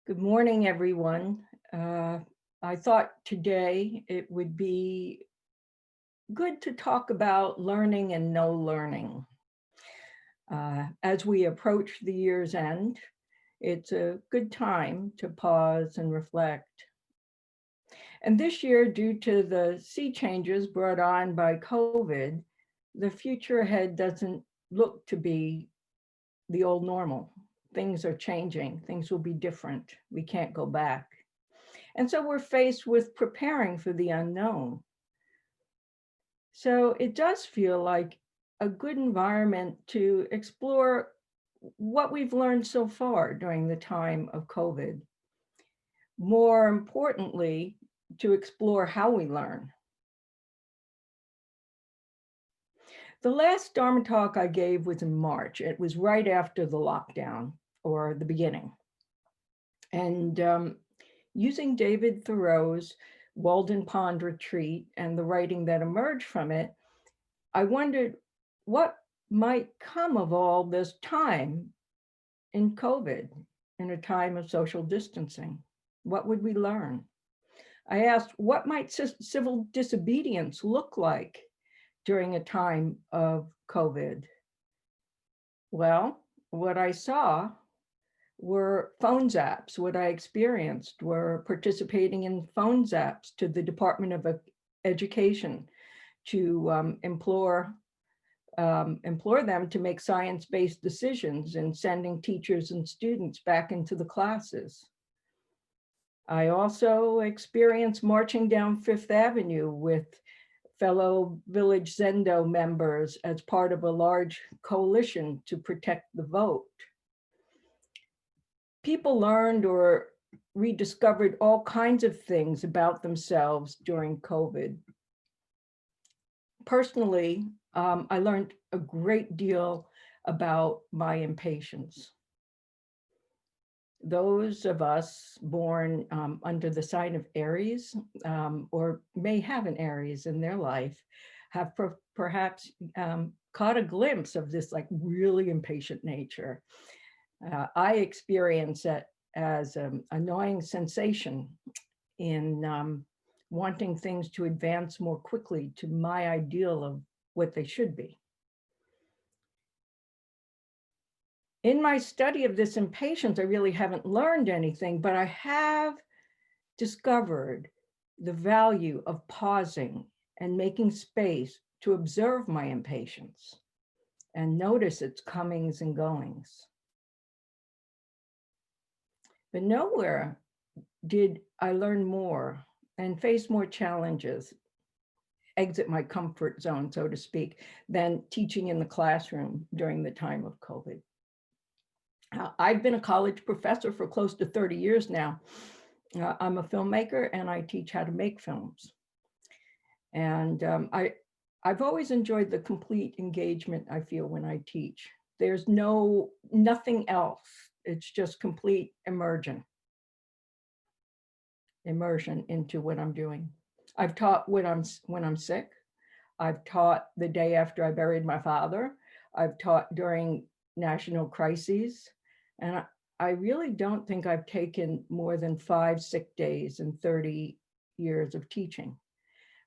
Good morning, everyone. I thought today it would be good to talk about learning and no learning. As we approach the year's end, it's a good time to pause and reflect. And this year, due to the sea changes brought on by COVID, the future ahead doesn't look to be the old normal. Things are changing, things will be different. We can't go back. And so we're faced with preparing for the unknown. So it does feel like a good environment to explore what we've learned so far during the time of COVID. More importantly, to explore how we learn. The last Dharma talk I gave was in March. It was right after the lockdown or the beginning. And using David Thoreau's Walden Pond Retreat and the writing that emerged from it, I wondered what might come of all this time in COVID, in a time of social distancing. What would we learn? I asked, what might civil disobedience look like during a time of COVID? Well, what I saw were phone zaps. What I experienced were participating in phone zaps to the Department of Education to implore them to make science-based decisions in sending teachers and students back into the classes. I also experienced marching down Fifth Avenue with fellow Village Zendo members as part of a large coalition to protect the vote. People learned or rediscovered all kinds of things about themselves during COVID. Personally, I learned a great deal about my impatience. Those of us born under the sign of Aries, or may have an Aries in their life, have perhaps caught a glimpse of this like really impatient nature. I experience it as an annoying sensation in wanting things to advance more quickly to my ideal of what they should be. In my study of this impatience, I really haven't learned anything, but I have discovered the value of pausing and making space to observe my impatience and notice its comings and goings. But nowhere did I learn more and face more challenges, exit my comfort zone, so to speak, than teaching in the classroom during the time of COVID. I've been a college professor for close to 30 years now. I'm a filmmaker and I teach how to make films. And I've always enjoyed the complete engagement I feel when I teach. There's nothing else. It's just complete immersion into what I'm doing. I've taught when I'm sick. I've taught the day after I buried my father. I've taught during national crises. And I really don't think I've taken more than 5 sick days in 30 years of teaching.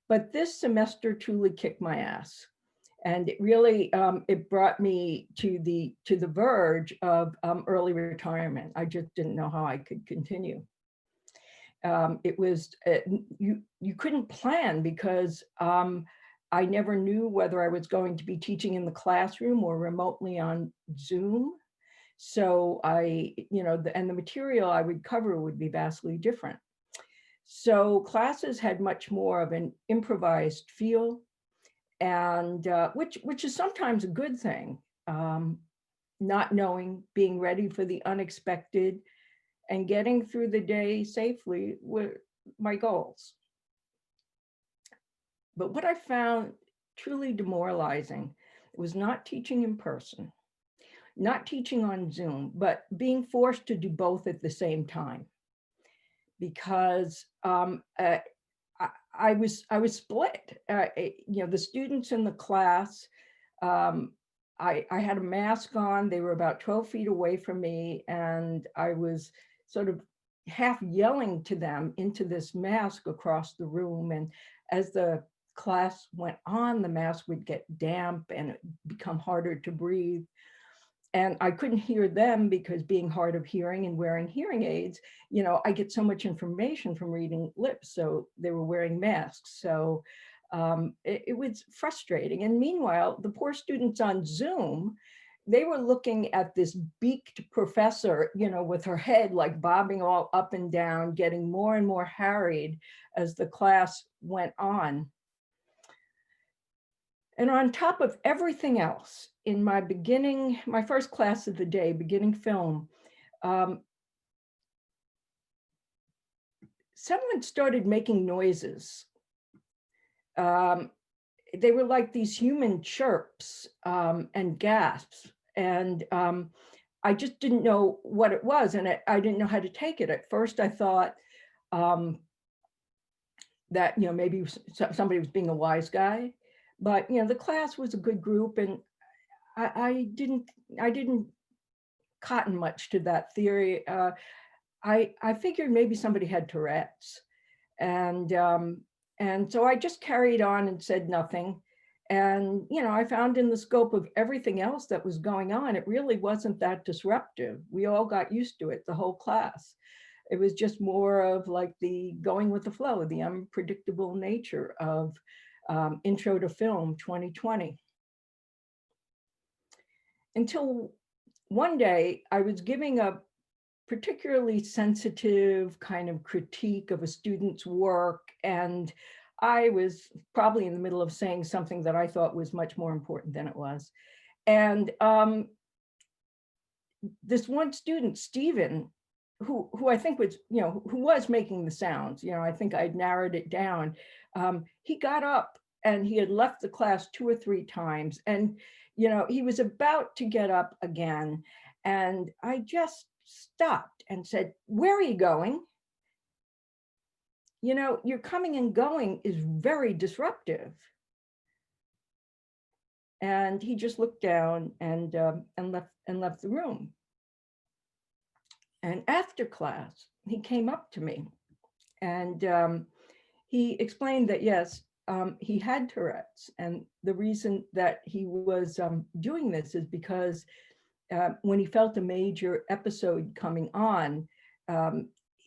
But this semester truly kicked my ass. And it really, it brought me to the verge of early retirement. I just didn't know how I could continue. It was, you couldn't plan because I never knew whether I was going to be teaching in the classroom or remotely on Zoom. So and the material I would cover would be vastly different. So classes had much more of an improvised feel, and which is sometimes a good thing, not knowing, being ready for the unexpected, and getting through the day safely were my goals. But what I found truly demoralizing was not teaching in person, not teaching on Zoom, but being forced to do both at the same time. Because I was split. The students in the class, I had a mask on. They were about 12 feet away from me, and I was sort of half yelling to them into this mask across the room. And as the class went on, the mask would get damp and it become harder to breathe. And I couldn't hear them because being hard of hearing and wearing hearing aids, I get so much information from reading lips. So they were wearing masks. So it was frustrating. And meanwhile, the poor students on Zoom, they were looking at this beaked professor, with her head like bobbing all up and down, getting more and more harried as the class went on. And on top of everything else, in my first class of the day, beginning film, someone started making noises. They were like these human chirps and gasps. And I just didn't know what it was. And I didn't know how to take it. At first, I thought that, maybe somebody was being a wise guy. But, the class was a good group. And I didn't cotton much to that theory. I figured maybe somebody had Tourette's. And so I just carried on and said nothing. And, I found in the scope of everything else that was going on, it really wasn't that disruptive. We all got used to it, the whole class. It was just more of like the going with the flow, the unpredictable nature of Intro to Film 2020. Until one day I was giving a particularly sensitive kind of critique of a student's work. And I was probably in the middle of saying something that I thought was much more important than it was. And this one student, Stephen, who I think was, who was making the sounds, I think I'd narrowed it down. He got up and he had left the class 2 or 3 times. And, he was about to get up again. And I just stopped and said, "Where are you going? Your coming and going is very disruptive." And he just looked down and left the room. And after class, he came up to me and he explained that, yes, he had Tourette's. And the reason that he was doing this is because when he felt a major episode coming on,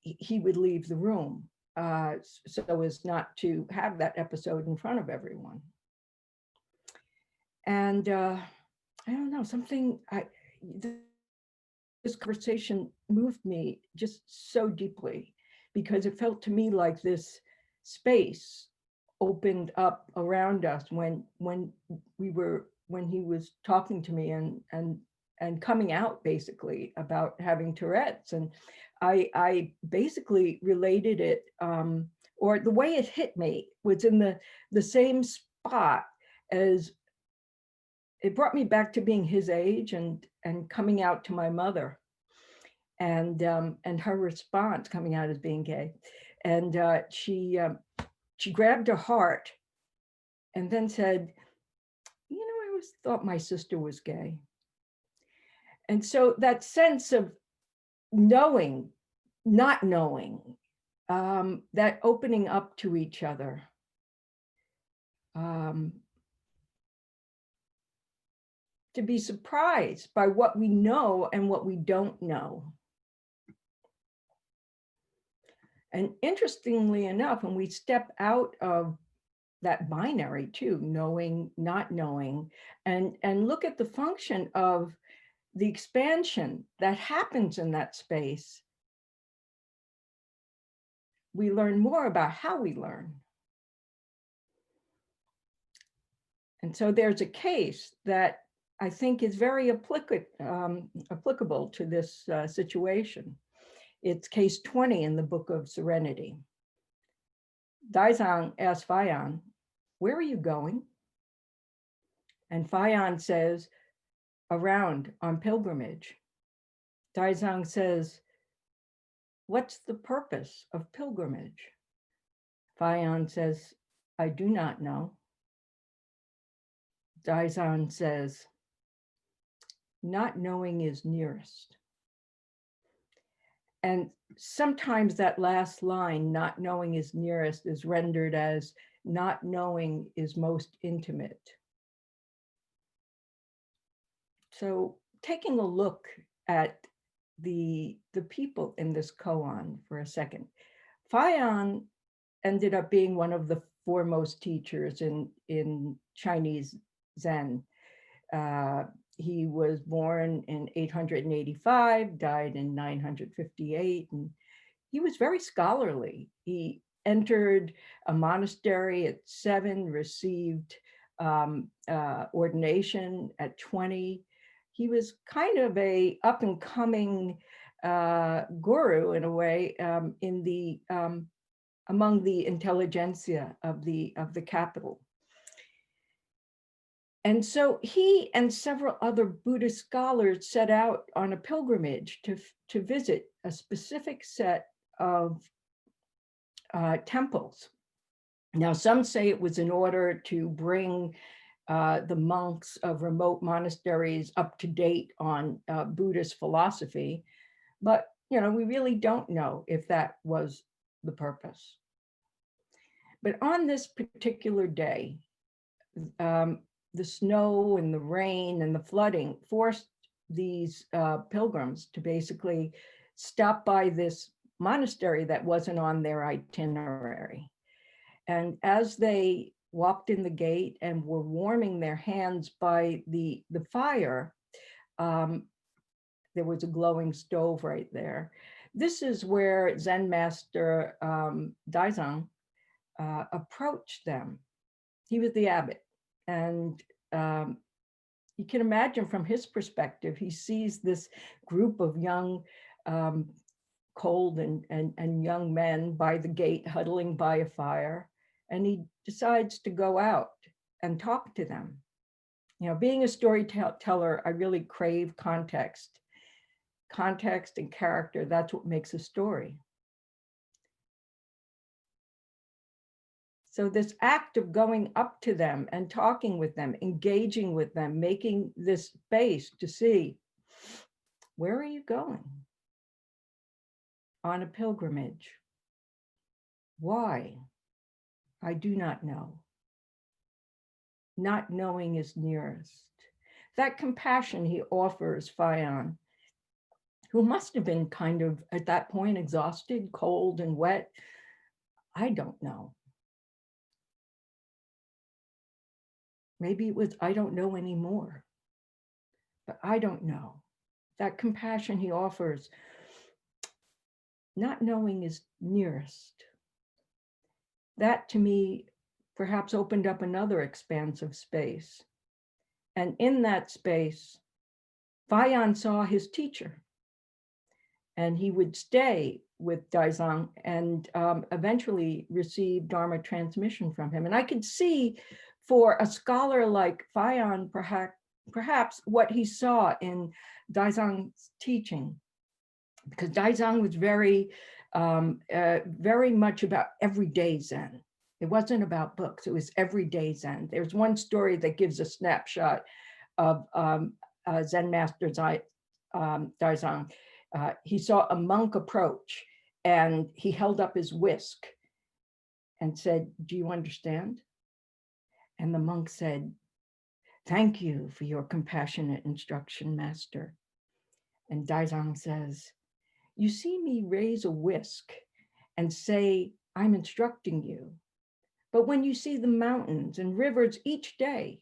he would leave the room so as not to have that episode in front of everyone. And I don't know, this conversation moved me just so deeply, because it felt to me like this space opened up around us when he was talking to me and coming out basically about having Tourette's. And I basically related it, or the way it hit me was in the same spot as it brought me back to being his age and coming out to my mother and her response coming out as being gay. And she grabbed her heart and then said, "I always thought my sister was gay." And so that sense of knowing, not knowing, that opening up to each other, to be surprised by what we know and what we don't know. And interestingly enough, when we step out of that binary too, knowing, not knowing, and look at the function of the expansion that happens in that space, we learn more about how we learn. And so there's a case that I think is very applicable to this situation. It's case 20 in the Book of Serenity. Daizang asks Fayan, "Where are you going?" And Fayan says, "Around on pilgrimage." Daizang says, "What's the purpose of pilgrimage?" Fayan says, "I do not know." Daizang says, "Not knowing is nearest." And sometimes that last line, not knowing is nearest, is rendered as not knowing is most intimate. So taking a look at the people in this koan for a second, Fayan ended up being one of the foremost teachers in Chinese Zen. Uh, he was born in 885, died in 958, and he was very scholarly. He entered a monastery at 7, received ordination at 20. He was kind of a up and coming guru in a way in the among the intelligentsia of the capital. And so he and several other Buddhist scholars set out on a pilgrimage to visit a specific set of temples. Now, some say it was in order to bring the monks of remote monasteries up to date on Buddhist philosophy, but we really don't know if that was the purpose. But on this particular day, the snow and the rain and the flooding forced these pilgrims to basically stop by this monastery that wasn't on their itinerary. And as they walked in the gate and were warming their hands by the fire, there was a glowing stove right there. This is where Zen master Daizang approached them. He was the abbot. And you can imagine from his perspective, he sees this group of young, cold and young men by the gate huddling by a fire. And he decides to go out and talk to them. Being a storyteller, I really crave context. Context and character, that's what makes a story. So this act of going up to them and talking with them, engaging with them, making this space to see, where are you going? On a pilgrimage. Why? I do not know. Not knowing is nearest. That compassion he offers Fayan, who must have been kind of at that point exhausted, cold and wet. I don't know. Maybe it was, I don't know anymore, but I don't know. That compassion he offers, not knowing is nearest. That to me perhaps opened up another expansive space. And in that space, Fayan saw his teacher. And he would stay with Daizang and eventually receive Dharma transmission from him. And I could see for a scholar like Fayan, perhaps what he saw in Daizang's teaching, because Daizang was very much about everyday Zen. It wasn't about books, it was everyday Zen. There's one story that gives a snapshot of Zen master Daizang. He saw a monk approach and he held up his whisk and said, "Do you understand?" And the monk said, "Thank you for your compassionate instruction, master." And Daizang says, "You see me raise a whisk and say, I'm instructing you. But when you see the mountains and rivers each day,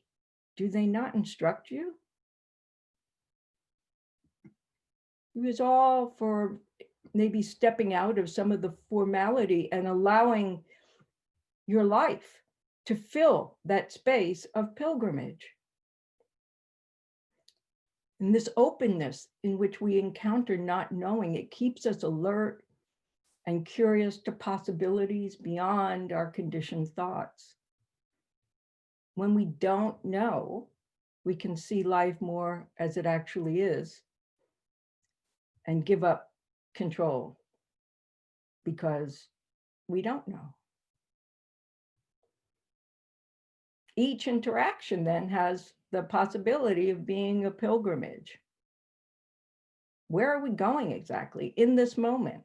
do they not instruct you?" It was all for maybe stepping out of some of the formality and allowing your life to fill that space of pilgrimage. And this openness in which we encounter not knowing, it keeps us alert and curious to possibilities beyond our conditioned thoughts. When we don't know, we can see life more as it actually is and give up control because we don't know. Each interaction then has the possibility of being a pilgrimage. Where are we going exactly in this moment?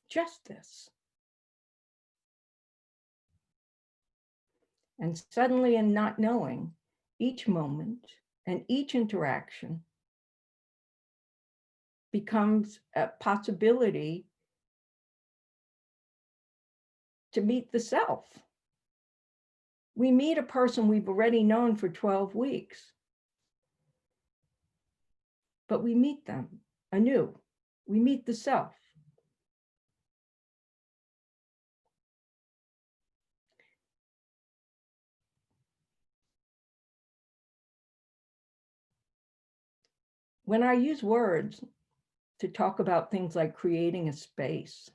Just this. And suddenly, in not knowing, each moment and each interaction becomes a possibility to meet the self. We meet a person we've already known for 12 weeks, but we meet them anew. We meet the self. When I use words to talk about things like creating a space,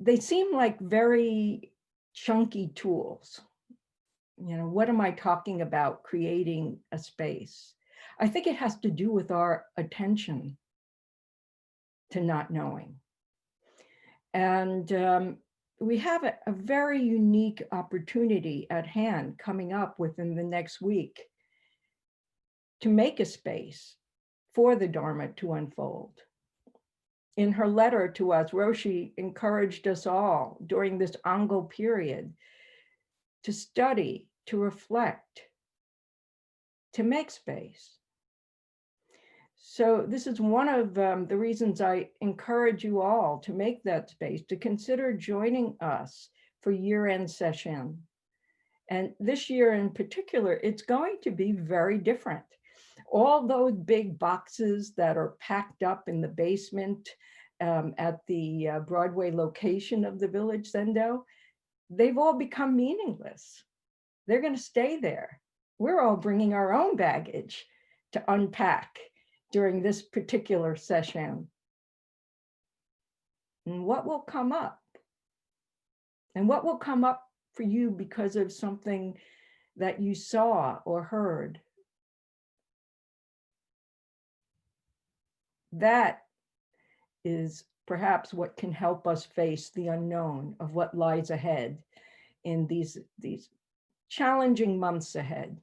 they seem like very chunky tools. You know, what am I talking about creating a space? I think it has to do with our attention to not knowing. And we have a very unique opportunity at hand coming up within the next week to make a space for the Dharma to unfold. In her letter to us, Roshi encouraged us all during this Ango period to study, to reflect, to make space. So this is one of the reasons I encourage you all to make that space, to consider joining us for year-end session. And this year in particular, it's going to be very different. All those big boxes that are packed up in the basement at the Broadway location of the Village Zendo, they've all become meaningless. They're going to stay there. We're all bringing our own baggage to unpack during this particular session. And what will come up? And what will come up for you because of something that you saw or heard? That is perhaps what can help us face the unknown of what lies ahead in these challenging months ahead.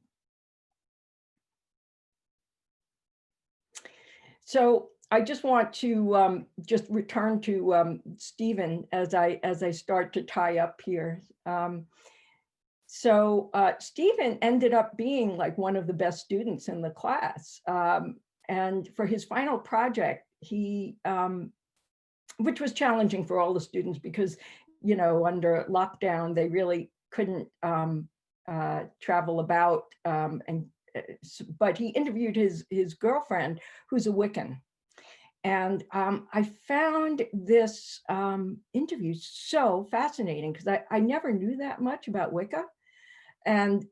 So I just want to just return to Stephen as I start to tie up here. Stephen ended up being like one of the best students in the class. And for his final project, he, which was challenging for all the students because, you know, under lockdown, they really couldn't travel about but he interviewed his girlfriend, who's a Wiccan. And I found this interview so fascinating because I never knew that much about Wicca. And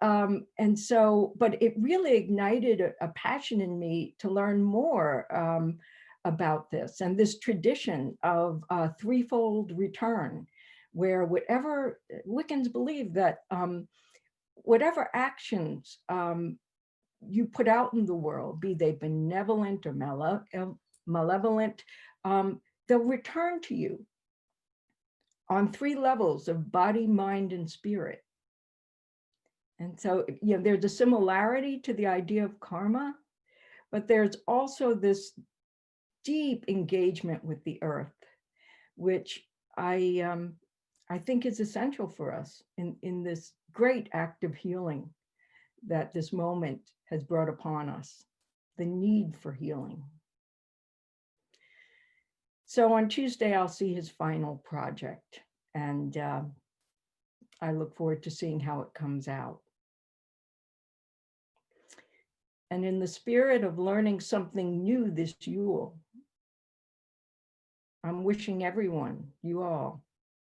so, but it really ignited a passion in me to learn more about this and this tradition of threefold return, where whatever Wiccans believe that whatever actions you put out in the world, be they benevolent or malevolent, they'll return to you on 3 levels of body, mind, and spirit. And so, you know, there's a similarity to the idea of karma, but there's also this deep engagement with the earth, which I think is essential for us in this great act of healing that this moment has brought upon us, the need for healing. So on Tuesday, I'll see his final project, and I look forward to seeing how it comes out. And in the spirit of learning something new this Yule, I'm wishing everyone, you all,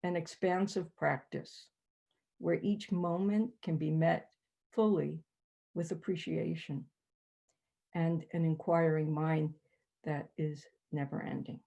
an expansive practice where each moment can be met fully with appreciation and an inquiring mind that is never ending.